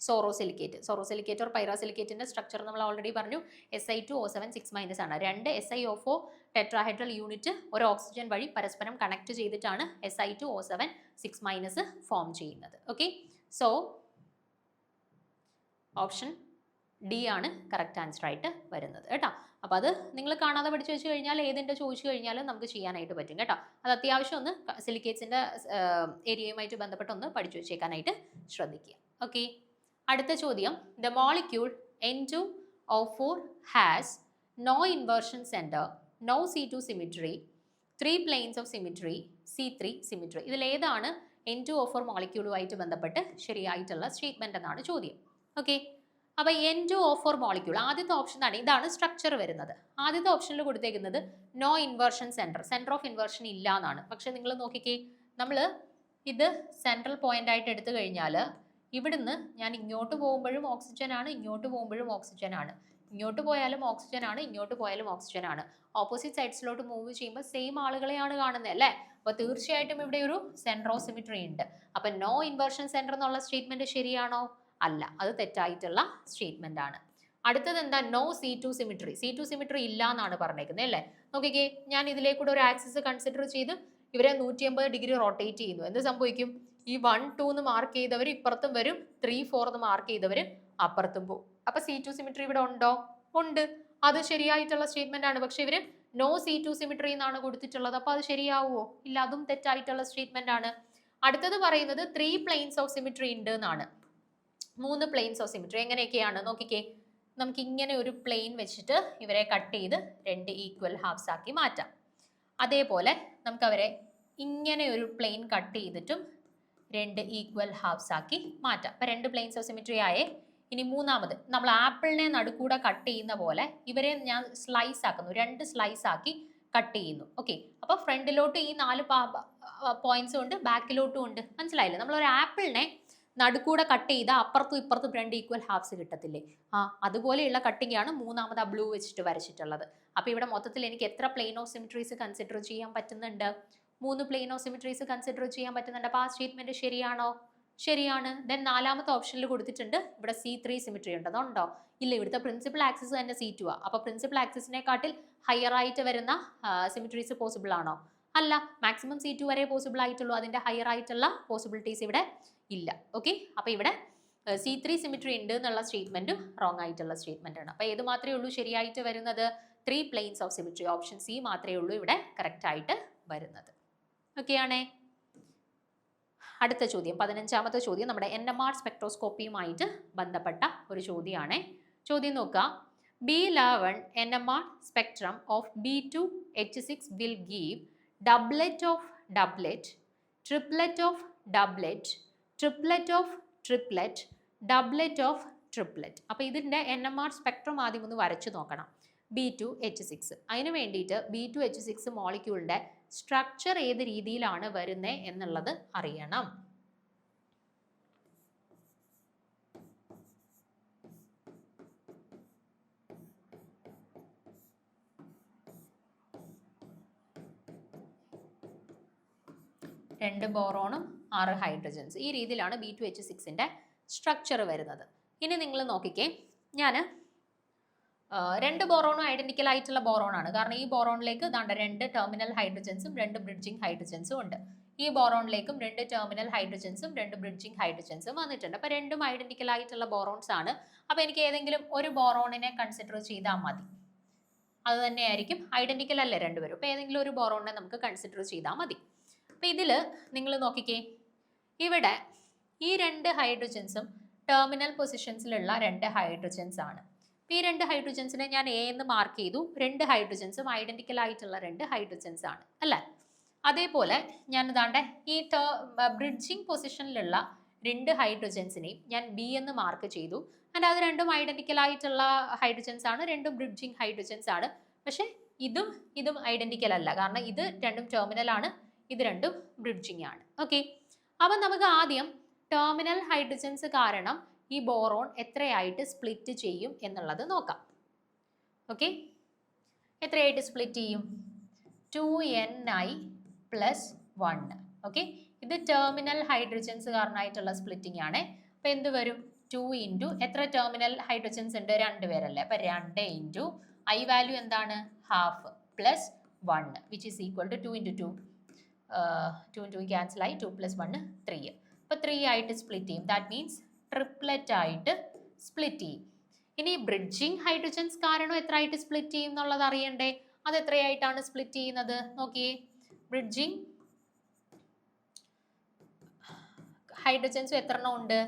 സോറോസിലിക്കേറ്റ് ഓർ പൈറാസിലിക്കേറ്റിന്റെ സ്ട്രക്ചർ നമ്മൾ ഓൾറെഡി പറഞ്ഞു. Si2O7 6 മൈനസ് ആണ്. 2 SiO4 ടെട്രാഹെഡ്രൽ യൂണിറ്റ് ഒരു ഓക്സിജൻ വഴി പരസ്പരം കണക്ട് ചെയ്തിട്ടാണ് Si2O7 6 മൈനസ് ഫോം ചെയ്യുന്നത്. ഓക്കെ, സോ ഓപ്ഷൻ ഡി ആണ് കറക്റ്റ് ആൻസർ ആയിട്ട് വരുന്നത് കേട്ടോ. അപ്പോൾ അത് നിങ്ങൾ കാണാതെ പഠിച്ചു വെച്ച് കഴിഞ്ഞാൽ ഏതിൻ്റെ ചോദിച്ചു കഴിഞ്ഞാലും നമുക്ക് ചെയ്യാനായിട്ട് പറ്റും കേട്ടോ. അത് അത്യാവശ്യം ഒന്ന് സിലിക്കേറ്റ്സിൻ്റെ ഏരിയയുമായിട്ട് ബന്ധപ്പെട്ടൊന്ന് പഠിച്ചു വെച്ചേക്കാനായിട്ട് ശ്രദ്ധിക്കുക. ഓക്കെ, അടുത്ത ചോദ്യം. The molecule N2O4 has no inversion centre, no C2 symmetry, 3 planes of symmetry, C3 symmetry. ഇതിലേതാണ് N2O4 മോളിക്യൂളുമായിട്ട് ബന്ധപ്പെട്ട് ശരിയായിട്ടുള്ള സ്റ്റേറ്റ്മെന്റ് എന്നാണ് ചോദ്യം. ഓക്കെ, അപ്പോൾ N2O4 മോളിക്യൂൾ ആദ്യത്തെ ഓപ്ഷൻ ആണ്. ഇതാണ് സ്ട്രക്ചർ വരുന്നത്. ആദ്യത്തെ ഓപ്ഷനിൽ കൊടുത്തേക്കുന്നത് no inversion centre of inversion ഇല്ല എന്നാണ്. പക്ഷെ നിങ്ങൾ നോക്കിക്കേ, നമ്മൾ ഇത് സെൻട്രൽ പോയിന്റ് ആയിട്ട് എടുത്തു കഴിഞ്ഞാൽ ഇവിടുന്ന് ഞാൻ ഇങ്ങോട്ട് പോകുമ്പോഴും ഓക്സിജൻ ആണ്, ഇങ്ങോട്ട് പോകുമ്പോഴും ഓക്സിജൻ ആണ്, ഇങ്ങോട്ട് പോയാലും ഓക്സിജൻ ആണ്, ഇങ്ങോട്ട് പോയാലും ഓക്സിജൻ ആണ്. ഓപ്പോസിറ്റ് സൈഡ്സിലോട്ട് മൂവ് ചെയ്യുമ്പോൾ സെയിം ആളുകളെയാണ് കാണുന്നത് അല്ലേ. അപ്പോൾ തീർച്ചയായിട്ടും ഇവിടെ ഒരു സെൻട്രോസിമിട്രി ഉണ്ട്. അപ്പം നോ ഇൻവേർഷൻ സെൻറ്റർ എന്നുള്ള സ്റ്റേറ്റ്മെന്റ് ശരിയാണോ? അല്ല, അത് തെറ്റായിട്ടുള്ള സ്റ്റേറ്റ്മെന്റ് ആണ്. അടുത്തത് എന്താ? No C2 symmetry. C2 symmetry ഇല്ല എന്നാണ് പറഞ്ഞേക്കുന്നത് അല്ലേ. നോക്കിക്കേ, ഞാൻ ഇതിലേക്കൂടെ ഒരു ആക്സിസ് കൺസിഡർ ചെയ്ത് ഇവരെ 180 ഡിഗ്രി റൊട്ടേറ്റ് ചെയ്യുന്നു. എന്ത് സംഭവിക്കും? ഈ 1, 2 എന്ന് മാർക്ക് ചെയ്തവർ ഇപ്പുറത്തും വരും, 3, 4 എന്ന് മാർക്ക് ചെയ്തവർ അപ്പുറത്തും പോകും. അപ്പൊ C2 സിമിട്രി ഇവിടെ ഉണ്ടോ? ഉണ്ട്. അത് ശരിയായിട്ടുള്ള സ്റ്റേറ്റ്മെന്റ് ആണ്. പക്ഷെ ഇവര് നോ C2 സിമിട്രി എന്നാണ് കൊടുത്തിട്ടുള്ളത്. അപ്പൊ അത് ശരിയാവുമോ? ഇല്ല, അതും തെറ്റായിട്ടുള്ള സ്റ്റേറ്റ്മെന്റ് ആണ്. അടുത്തത് പറയുന്നത് 3 പ്ലെയിൻസ് ഓഫ് സിമിട്രി ഉണ്ട് എന്നാണ്. 3 പ്ലെയിൻസ് ഓഫ് സിമിട്രി എങ്ങനെയൊക്കെയാണ് നോക്കിക്കേ. നമുക്ക് ഇങ്ങനെ ഒരു പ്ലെയിൻ വെച്ചിട്ട് ഇവരെ കട്ട് ചെയ്ത് 2 ഈക്വൽ ഹാഫ്സ് ആക്കി മാറ്റാം. അതേപോലെ നമുക്ക് അവരെ ഇങ്ങനെ ഒരു പ്ലെയിൻ കട്ട് ചെയ്തിട്ടും 2 ഈക്വൽ ഹാഫ്സ് ആക്കി മാറ്റാം. അപ്പം 2 പ്ലെയിൻസ് ഓഫ് സിമിട്രി ആയേ. ഇനി മൂന്നാമത് നമ്മൾ ആപ്പിളിനെ നടുക്കൂടെ കട്ട് ചെയ്യുന്ന പോലെ ഇവരെ ഞാൻ സ്ലൈസ് ആക്കുന്നു, 2 സ്ലൈസ് ആക്കി കട്ട് ചെയ്യുന്നു. ഓക്കെ, അപ്പോൾ ഫ്രണ്ടിലോട്ട് ഈ 4 പോയിന്റ്സും ഉണ്ട്, ബാക്കിലോട്ടും ഉണ്ട്. മനസ്സിലായില്ലേ? നമ്മളൊരു ആപ്പിളിനെ നടുക്കൂടെ കട്ട് ചെയ്ത അപ്പുറത്തും ഇപ്പുറത്തും 2 ഈക്വൽ ഹാഫ്സ് കിട്ടത്തില്ലേ? അതുപോലെയുള്ള കട്ടിംഗ് ആണ് മൂന്നാമത് ആ ബ്ലൂ വെച്ചിട്ട് വരച്ചിട്ടുള്ളത്. അപ്പോൾ ഇവിടെ മൊത്തത്തിൽ എനിക്ക് എത്ര പ്ലെയിൻ ഓഫ് സിമിട്രീസ് കൺസിഡർ ചെയ്യാൻ പറ്റുന്നുണ്ട്? 3 പ്ലെയിൻ ഓഫ് സിമിട്രീസ് കൺസിഡർ ചെയ്യാൻ പറ്റുന്നുണ്ട്. അപ്പോൾ ആ സ്റ്റേറ്റ്മെന്റ് ശരിയാണോ? ശരിയാണ്. ദെൻ നാലാമത്തെ ഓപ്ഷനിൽ കൊടുത്തിട്ടുണ്ട് ഇവിടെ C3 സിമിട്രി ഉണ്ട്. അതുണ്ടോ? ഇല്ല. ഇവിടുത്തെ പ്രിൻസിപ്പൽ ആക്സിസ് തന്നെ C2 ആ. അപ്പോൾ പ്രിൻസിപ്പൽ ആക്സിസിനെക്കാട്ടിൽ ഹയർ ആയിട്ട് വരുന്ന സിമിട്രീസ് പോസിബിൾ ആണോ? അല്ല. മാക്സിമം C2 വരെ പോസിബിൾ ആയിട്ടുള്ളൂ. അതിന്റെ ഹയർ ആയിട്ടുള്ള പോസിബിലിറ്റീസ് ഇവിടെ ഇല്ല. ഓക്കെ. അപ്പോൾ ഇവിടെ C3 സിമിട്രി ഉണ്ട് എന്നുള്ള സ്റ്റേറ്റ്മെന്റ് റോങ് ആയിട്ടുള്ള സ്റ്റേറ്റ്മെന്റ് ആണ്. അപ്പോൾ ഏത് മാത്രമേ ഉള്ളൂ ശരിയായിട്ട് വരുന്നത്? 3 planes of symmetry. Option C മാത്രമേ ഉള്ളൂ ഇവിടെ കറക്റ്റ് ആയിട്ട് വരുന്നത്. ഓക്കെ ആണേ. അടുത്ത ചോദ്യം 15ാമത്തെ ചോദ്യം നമ്മുടെ NMR സ്പെക്ട്രോസ്കോപ്പിയുമായിട്ട് ബന്ധപ്പെട്ട ഒരു ചോദ്യമാണ്. ചോദ്യം നോക്കുക. B11 NMR spectrum of B2H6 will give doublet of doublet, triplet of doublet, triplet of triplet, doublet of triplet. അപ്പോൾ ഇതിൻ്റെ NMR സ്പെക്ട്രം ആദ്യം ഒന്ന് വരച്ചു നോക്കണം. B2H6 അതിന് വേണ്ടിയിട്ട് B2H6 മോളിക്യൂളിൻ്റെ സ്ട്രക്ചർ ഏത് രീതിയിലാണ് വരുന്നത് എന്നുള്ളത് അറിയണം. രണ്ട് ബോറോണും 6 ഹൈഡ്രജൻസ്. ഈ രീതിയിലാണ് B2H6ൻ്റെ സ്ട്രക്ചർ വരുന്നത്. ഇനി നിങ്ങൾ നോക്കിക്കേ, ഞാൻ 2 ബോറോണും ഐഡന്റിക്കൽ ആയിട്ടുള്ള ബോറോണാണ്. കാരണം ഈ ബോറോണിലേക്ക് 2 ടെർമിനൽ ഹൈഡ്രജൻസും 2 ബ്രിഡ്ജിങ് ഹൈഡ്രജൻസും ഉണ്ട്. ഈ ബോറോണിലേക്കും 2 ടെർമിനൽ ഹൈഡ്രജൻസും 2 ബ്രിഡ്ജിങ് ഹൈഡ്രജൻസും വന്നിട്ടുണ്ട്. അപ്പോൾ രണ്ടും ഐഡന്റിക്കൽ ആയിട്ടുള്ള ബോറോൺസ് ആണ്. അപ്പോൾ എനിക്ക് ഏതെങ്കിലും ഒരു ബോറോണിനെ കൺസിഡർ ചെയ്താൽ മതി. അത് തന്നെയായിരിക്കും, ഐഡന്റിക്കൽ അല്ലേ രണ്ടുപേരും. അപ്പോൾ ഏതെങ്കിലും ഒരു ബോറോണിനെ നമുക്ക് കൺസിഡർ ചെയ്താൽ മതി. അപ്പോൾ ഇതിൽ നിങ്ങൾ നോക്കിക്കേ, ഇവിടെ ഈ 2 ഹൈഡ്രജൻസും ടെർമിനൽ പൊസിഷൻസിലുള്ള 2 ഹൈഡ്രജൻസ് ആണ്. ഈ 2 ഹൈഡ്രജൻസിനെ ഞാൻ എ എന്ന് മാർക്ക് ചെയ്തു. 2 ഹൈഡ്രജൻസും ഐഡന്റിക്കൽ ആയിട്ടുള്ള 2 ഹൈഡ്രജൻസ് ആണ് അല്ലേ? അതേപോലെ ഞാൻ ഇതാണ്ട് ഈ ബ്രിഡ്ജിങ് പൊസിഷനിലുള്ള 2 ഹൈഡ്രജൻസിനെയും ഞാൻ ബി എന്ന് മാർക്ക് ചെയ്തു. ആൻഡ് അത് രണ്ടും ഐഡന്റിക്കൽ ആയിട്ടുള്ള ഹൈഡ്രജൻസ് ആണ്, രണ്ടും ബ്രിഡ്ജിങ് ഹൈഡ്രജൻസ് ആണ്. പക്ഷെ ഇതും ഐഡന്റിക്കൽ അല്ല, കാരണം ഇത് രണ്ടും ടെർമിനൽ ആണ്, ഇത് രണ്ടും ബ്രിഡ്ജിങ് ആണ്. ഓക്കെ. അപ്പം നമുക്ക് ആദ്യം ടെർമിനൽ ഹൈഡ്രജൻസ് കാരണം ഈ ബോറോൺ എത്രയായിട്ട് സ്പ്ലിറ്റ് ചെയ്യും എന്നുള്ളത് നോക്കാം. ഓക്കെ. എത്രയായിട്ട് സ്പ്ലിറ്റ് ചെയ്യും? 2Ni+1. ഓക്കെ. ഇത് ടെർമിനൽ ഹൈഡ്രജൻസ് കാരണമായിട്ടുള്ള സ്പ്ലിറ്റിംഗ് ആണ്. അപ്പോൾ എന്ത് വരും? 2 ഇൻറ്റു എത്ര ടെർമിനൽ ഹൈഡ്രജൻസ് ഉണ്ട്? 2 പേരല്ലേ. അപ്പോൾ 2 ഇൻറ്റു ഐ വാല്യൂ എന്താണ്? Half plus 1 which is equal to 2 into 2. 2 into cancel ആയി. 2 + 1 3. അപ്പോൾ 3 ആയിട്ട് സ്പ്ലിറ്റ് ചെയ്യും. ദാറ്റ് മീൻസ് ട്രിപ്ലെറ്റ് ആയിട്ട് സ്പ്ലിറ്റ് ചെയ്യും. ഇനി ബ്രിഡ്ജിങ് ഹൈഡ്രജൻസ് കാരണം എത്ര ആയിട്ട് സ്പ്ലിറ്റ് ചെയ്യും എന്നുള്ളത് അറിയണ്ടേ? അത് എത്രയായിട്ടാണ് സ്പ്ലിറ്റ് ചെയ്യുന്നത്? നോക്കിയേ, ബ്രിഡ്ജിങ് ഹൈഡ്രജൻസ് എത്ര എണ്ണം ഉണ്ട്?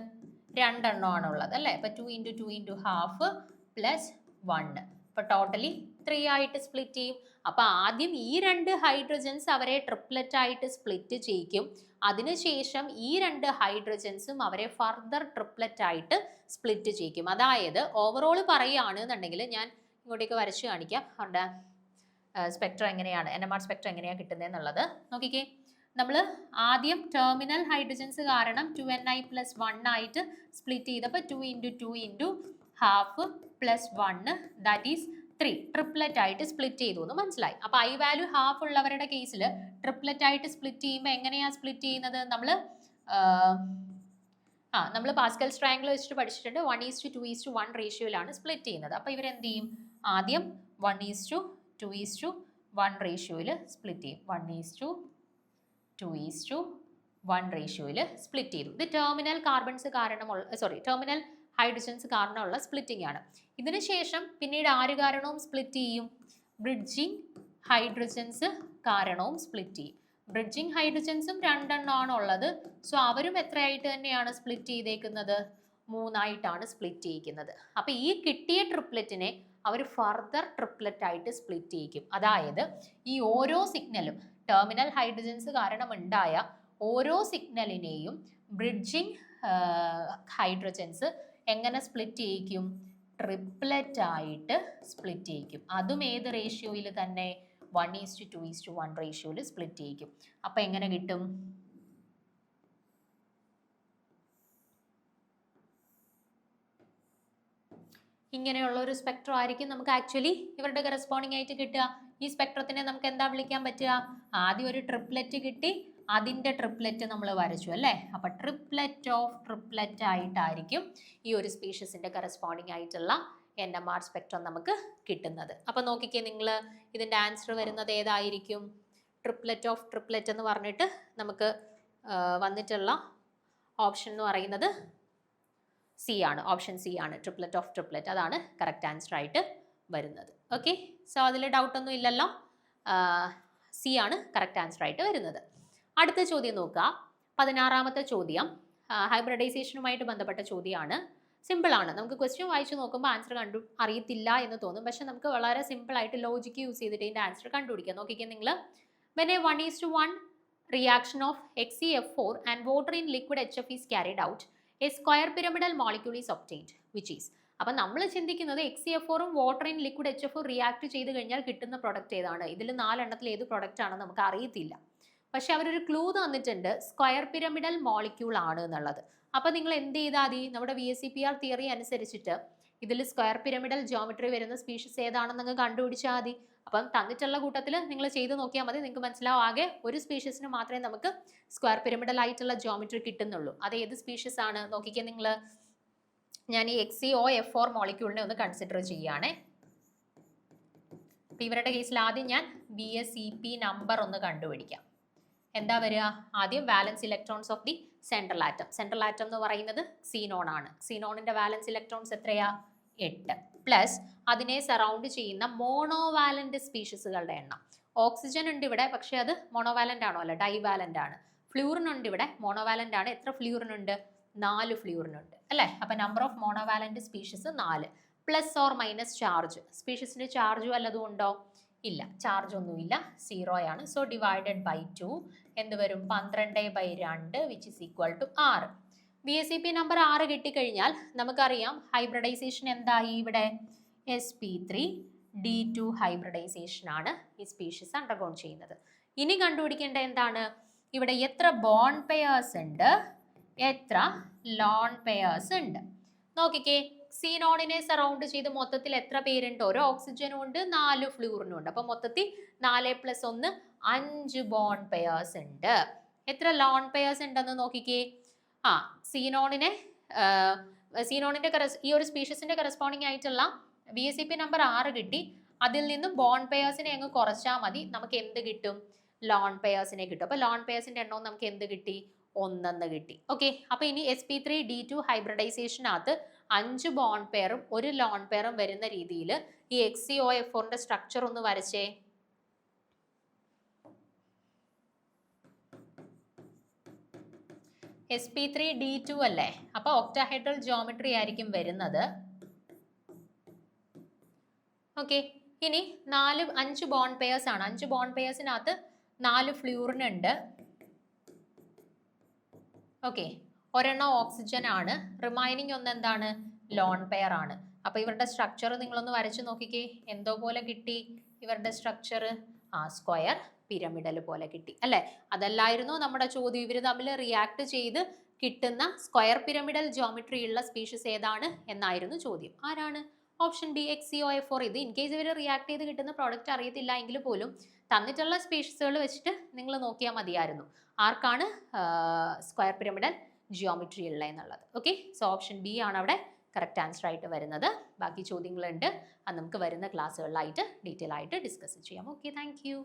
2 എണ്ണമാണ് ഉള്ളത് അല്ലേ? അപ്പോൾ 2 ഇൻറ്റു 2 ഇൻറ്റു ഹാഫ് പ്ലസ് 1. അപ്പോൾ ടോട്ടലി 3 ആയിട്ട് സ്പ്ലിറ്റ് ചെയ്യും. അപ്പോൾ ആദ്യം ഈ 2 ഹൈഡ്രജൻസ് അവരെ ട്രിപ്ലെറ്റ് ആയിട്ട് സ്പ്ലിറ്റ് ചെയ്യിക്കും. അതിനുശേഷം ഈ 2 ഹൈഡ്രജൻസും അവരെ ഫർദർ ട്രിപ്ലെറ്റ് ആയിട്ട് സ്പ്ലിറ്റ് ചെയ്യിക്കും. അതായത് ഓവറോൾ പറയുകയാണെന്നുണ്ടെങ്കിൽ ഞാൻ ഇങ്ങോട്ടേക്ക് വരച്ച് കാണിക്കാം. അവരുടെ സ്പെക്ട്രം എങ്ങനെയാണ്, NMR സ്പെക്ട്രം എങ്ങനെയാണ് കിട്ടുന്നത് എന്നുള്ളത് നോക്കിക്കേ. നമ്മൾ ആദ്യം ടെർമിനൽ ഹൈഡ്രജൻസ് കാരണം 2Ni+1 ആയിട്ട് സ്പ്ലിറ്റ് ചെയ്തപ്പോൾ 2 into 2 into half plus 1 that is 3 triplet ആയിട്ട് സ്പ്ലിറ്റ് ചെയ്തു എന്ന് മനസ്സിലായി. അപ്പോൾ ഐ വാല്യൂ ഹാഫ് ഉള്ളവരുടെ കേസിൽ ട്രിപ്ലെറ്റ് ആയിട്ട് സ്പ്ലിറ്റ് ചെയ്യുമ്പോൾ എങ്ങനെയാണ് സ്പ്ലിറ്റ് ചെയ്യുന്നത്? നമ്മൾ പാസ്കൽസ് ട്രയാങ്കിൾ വെച്ചിട്ട് പഠിച്ചിട്ടുണ്ട്. 1:2:1 റേഷ്യോയിലാണ് സ്പ്ലിറ്റ് ചെയ്യുന്നത്. അപ്പോൾ ഇവരെന്ത് ചെയ്യും? ആദ്യം 1:2:1 റേഷ്യോയിൽ സ്പ്ലിറ്റ് ചെയ്യും. 1:2:1 റേഷ്യോയിൽ സ്പ്ലിറ്റ് ചെയ്തു. ഇത് ടെർമിനൽ കാർബൺസ് കാരണമുള്ള ടെർമിനൽ ഹൈഡ്രജൻസ് കാരണമുള്ള സ്പ്ലിറ്റിംഗ് ആണ്. ഇതിന് ശേഷം പിന്നീട് ആര് കാരണവും സ്പ്ലിറ്റ് ചെയ്യും? ബ്രിഡ്ജിങ് ഹൈഡ്രജൻസ് കാരണവും സ്പ്ലിറ്റ് ചെയ്യും. ബ്രിഡ്ജിങ് ഹൈഡ്രജൻസും 2 എണ്ണമാണ് ഉള്ളത്. സോ അവരും എത്രയായിട്ട് തന്നെയാണ് സ്പ്ലിറ്റ് ചെയ്തേക്കുന്നത്? 3 ആയിട്ടാണ് സ്പ്ലിറ്റ് ചെയ്യിക്കുന്നത്. അപ്പോൾ ഈ കിട്ടിയ ട്രിപ്ലെറ്റിനെ അവർ ഫർദർ ട്രിപ്ലെറ്റ് ആയിട്ട് സ്പ്ലിറ്റ് ചെയ്യിക്കും. അതായത് ഈ ഓരോ സിഗ്നലും ടെർമിനൽ ഹൈഡ്രജൻസ് കാരണം ഉണ്ടായ ഓരോ സിഗ്നലിനെയും ബ്രിഡ്ജിങ് ഹൈഡ്രജൻസ് എങ്ങനെ സ്പ്ലിറ്റ് ചെയ്യിക്കും? ട്രിപ്ലെറ്റ് ആയിട്ട് സ്പ്ലിറ്റ് ചെയ്യിക്കും. അതും ഏത് റേഷ്യോയിൽ തന്നെ? 1:2:1 റേഷ്യോയിൽ സ്പ്ലിറ്റ് ചെയ്യിക്കും. അപ്പോൾ എങ്ങനെ കിട്ടും? ഇങ്ങനെയുള്ള ഒരു സ്പെക്ട്രം ആയിരിക്കും നമുക്ക് ആക്ച്വലി ഇവരുടെ കറസ്പോണ്ടിങ് ആയിട്ട് കിട്ടുക. ഈ സ്പെക്ട്രത്തിനെ നമുക്ക് എന്താ വിളിക്കാൻ പറ്റുക? ആദ്യം ഒരു ട്രിപ്ലെറ്റ് കിട്ടി, അതിൻ്റെ ട്രിപ്ലെറ്റ് നമ്മൾ വരച്ചു അല്ലേ. അപ്പം ട്രിപ്ലെറ്റ് ഓഫ് ട്രിപ്ലെറ്റ് ആയിട്ടായിരിക്കും ഈ ഒരു സ്പീഷീസിൻ്റെ കറസ്പോണ്ടിങ് ആയിട്ടുള്ള NMR സ്പെക്ട്രം നമുക്ക് കിട്ടുന്നത്. അപ്പം നോക്കിക്കേ നിങ്ങൾ, ഇതിൻ്റെ ആൻസർ വരുന്നത് ഏതായിരിക്കും? ട്രിപ്ലെറ്റ് ഓഫ് ട്രിപ്ലെറ്റ് എന്ന് പറഞ്ഞിട്ട് നമുക്ക് വന്നിട്ടുള്ള ഓപ്ഷൻ എന്ന് പറയുന്നത് സി ആണ്. ഓപ്ഷൻ സി ആണ്, ട്രിപ്ലെറ്റ് ഓഫ് ട്രിപ്ലെറ്റ്. അതാണ് കറക്റ്റ് ആൻസർ ആയിട്ട് വരുന്നത്. ഓക്കെ, സോ അതിൽ ഡൗട്ടൊന്നും ഇല്ലല്ലോ. സി ആണ് കറക്റ്റ് ആൻസർ ആയിട്ട് വരുന്നത്. അടുത്ത ചോദ്യം നോക്കുക. 16ാമത്തെ ചോദ്യം ഹൈബ്രിഡൈസേഷനുമായിട്ട് ബന്ധപ്പെട്ട ചോദ്യമാണ്. സിമ്പിളാണ്. നമുക്ക് ക്വസ്റ്റ്യൻ വായിച്ചു നോക്കുമ്പോൾ ആൻസർ അറിയത്തില്ല എന്ന് തോന്നും. പക്ഷെ നമുക്ക് വളരെ സിമ്പിളായിട്ട് ലോജിക്ക് യൂസ് ചെയ്തിട്ട് ഇതിൻ്റെ ആൻസർ കണ്ടുപിടിക്കാം. നോക്കിക്കാൻ നിങ്ങൾ, when a 1:1 reaction of HCF4 and water in liquid HF is carried out, a square pyramidal molecule is obtained, which is. അപ്പം നമ്മൾ ചിന്തിക്കുന്നത് HCF4ഉം water in liquid HF react ചെയ്ത് കഴിഞ്ഞാൽ കിട്ടുന്ന പ്രൊഡക്റ്റ് ഏതാണ്? ഇതിൽ 4 എണ്ണത്തിൽ ഏത് പ്രൊഡക്റ്റ് ആണെന്ന് നമുക്ക് അറിയത്തില്ല. പക്ഷെ അവരൊരു ക്ലൂ തന്നിട്ടുണ്ട്, സ്ക്വയർ പിരമിഡൽ മോളിക്യൂൾ ആണ് എന്നുള്ളത്. അപ്പം നിങ്ങൾ എന്ത് ചെയ്താൽ മതി? നമ്മുടെ VSEPR തിയറി അനുസരിച്ചിട്ട് ഇതിൽ സ്ക്വയർ പിരമിഡൽ ജോമെട്രി വരുന്ന സ്പീഷീസ് ഏതാണെന്ന് നിങ്ങൾ കണ്ടുപിടിച്ചാൽ മതി. അപ്പം തന്നിട്ടുള്ള കൂട്ടത്തിൽ നിങ്ങൾ ചെയ്ത് നോക്കിയാൽ മതി. നിങ്ങൾക്ക് മനസ്സിലാവും ആകെ ഒരു സ്പീഷീസിന് മാത്രമേ നമുക്ക് സ്ക്വയർ പിരമിഡൽ ആയിട്ടുള്ള ജോമെട്രി കിട്ടുന്നുള്ളൂ. അത് ഏത് സ്പീഷീസ് ആണ് നോക്കിക്കാൻ നിങ്ങൾ. ഞാൻ ഈ XeO4 മോളിക്യൂളിനെ ഒന്ന് കൺസിഡർ ചെയ്യുകയാണേ. അപ്പം ഇവരുടെ കേസിൽ ആദ്യം ഞാൻ VSEP നമ്പർ ഒന്ന് കണ്ടുപിടിക്കാം. എന്താ വരിക? ആദ്യം വാലൻസ് electrons of the central atom. Central atom എന്ന് പറയുന്നത് ക്സീനോൺ ആണ്. ക്സീനോണിന്റെ വാലൻസ് ഇലക്ട്രോൺസ് എത്രയാ? 8 പ്ലസ് അതിനെ സറൗണ്ട് ചെയ്യുന്ന മോണോവാലന്റ് സ്പീഷീസുകളുടെ എണ്ണം. ഓക്സിജൻ ഉണ്ട് ഇവിടെ, പക്ഷെ അത് മോണോവാലന്റ് ആണോ? അല്ല, ഡൈവാലന്റ് ആണ്. ഫ്ലൂറിൻ ഉണ്ട് ഇവിടെ, മോണോവാലന്റ് ആണ്. എത്ര ഫ്ലൂറിൻ ഉണ്ട്? 4 ഫ്ലൂറിൻ ഉണ്ട് അല്ലേ. അപ്പം number of monovalent species 4. Plus or minus charge. സ്പീഷീസിന്റെ ചാർജ് വല്ലതും ഉണ്ടോ? ഇല്ല, ചാർജ് ഒന്നുമില്ല, 0 ആണ്. സോ ഡിവൈഡഡ് ബൈ 2 എന്ത് വരും? 12/2 which is equal to 6. VSEP number 6 കിട്ടിക്കഴിഞ്ഞാൽ നമുക്കറിയാം ഹൈബ്രിഡൈസേഷൻ എന്തായി ഇവിടെ? sp3d2 ഹൈബ്രിഡൈസേഷൻ ആണ് ഈ സ്പീഷീസ് അണ്ടർഗോൺ ചെയ്യുന്നത്. ഇനി കണ്ടുപിടിക്കേണ്ട എന്താണ്? ഇവിടെ എത്ര ബോണ്ട് പെയേഴ്സ് ഉണ്ട്, എത്ര ലോൺ പെയേഴ്സ് ഉണ്ട്. നോക്കിക്കേ, ക്സീനോണിനെ സറൗണ്ട് ചെയ്ത് മൊത്തത്തിൽ എത്ര പേരുണ്ട്? ഒരു ഓക്സിജനും ഉണ്ട്, 4 ഫ്ലൂറിനും ഉണ്ട്. അപ്പം മൊത്തത്തിൽ 4 + 1 5 ബോണ്ട് പെയേഴ്സ് ഉണ്ട്. എത്ര ലോൺ പെയേഴ്സ് ഉണ്ടെന്ന് നോക്കിക്കേ. ക്സീനോണിന്റെ ഈ ഒരു സ്പീഷീസിന്റെ കറസ്പോണ്ടിങ് ആയിട്ടുള്ള VSEP നമ്പർ 6 കിട്ടി. അതിൽ നിന്നും ബോണ്ട് പെയേഴ്സിനെ അങ്ങ് കുറച്ചാൽ മതി. നമുക്ക് എന്ത് കിട്ടും? ലോൺ പെയേഴ്സിനെ കിട്ടും. അപ്പോൾ ലോൺ പെയേഴ്സിന്റെ എണ്ണവും നമുക്ക് എന്ത് കിട്ടി? 1 കിട്ടി. ഓക്കെ, അപ്പോൾ ഇനി sp3d2 ഹൈബ്രിഡൈസേഷനകത്ത് 5 ബോണ്ട് പെയറും 1 ലോൺ പെയറും വരുന്ന രീതിയിൽ ഈ XeO4ന്റെ സ്ട്രക്ചർ ഒന്ന് വരച്ചേ. sp3d2 അല്ലേ, അപ്പോൾ ഒക്ടാഹെഡ്രൽ ജോമെട്രി ആയിരിക്കും വരുന്നത്. ഓക്കെ, ഇനി 5 ബോണ്ട് പെയേഴ്സ് ആണ്. 5 ബോണ്ട് പെയേഴ്സിനകത്ത് 4 ഫ്ലൂറിൻ ഉണ്ട്. ഓക്കെ, ഒരെണ്ണം ഓക്സിജൻ ആണ്. റിമൈനിങ് ഒന്ന് എന്താണ്? ലോൺ പെയർ ആണ്. അപ്പോൾ ഇവരുടെ സ്ട്രക്ചർ നിങ്ങളൊന്ന് വരച്ചു നോക്കിക്കേ. എന്തോ പോലെ കിട്ടി ഇവരുടെ സ്ട്രക്ചർ? സ്ക്വയർ പിരമിഡൽ പോലെ കിട്ടി അല്ലേ. അതല്ലായിരുന്നു നമ്മുടെ ചോദ്യം. ഇവർ തമ്മിൽ റിയാക്ട് ചെയ്ത് കിട്ടുന്ന സ്ക്വയർ പിരമിഡൽ ജോമെട്രി ഉള്ള സ്പീഷീസ് ഏതാണ് എന്നായിരുന്നു ചോദ്യം. ആരാണ്? Option B, XeO4. ഇത് ഇൻ കേസ് ഇവർ റിയാക്ട് ചെയ്ത് കിട്ടുന്ന പ്രോഡക്റ്റ് അറിയത്തില്ല എങ്കിൽ പോലും തന്നിട്ടുള്ള സ്പീഷീസുകൾ വെച്ചിട്ട് നിങ്ങൾ നോക്കിയാൽ മതിയായിരുന്നു ആർക്കാണ് സ്ക്വയർ പിരമിഡൽ ജിയോമെട്രി ഉള്ള എന്നുള്ളത്. ഓക്കെ, സോ ഓപ്ഷൻ ബി ആണ് അവിടെ കറക്റ്റ് ആൻസർ ആയിട്ട് വരുന്നത്. ബാക്കി ചോദ്യങ്ങളുണ്ട്, അത് നമുക്ക് വരുന്ന ക്ലാസ്സുകളിലായിട്ട് ഡീറ്റെയിൽ ആയിട്ട് ഡിസ്കസ് ചെയ്യാം. Okay, thank you.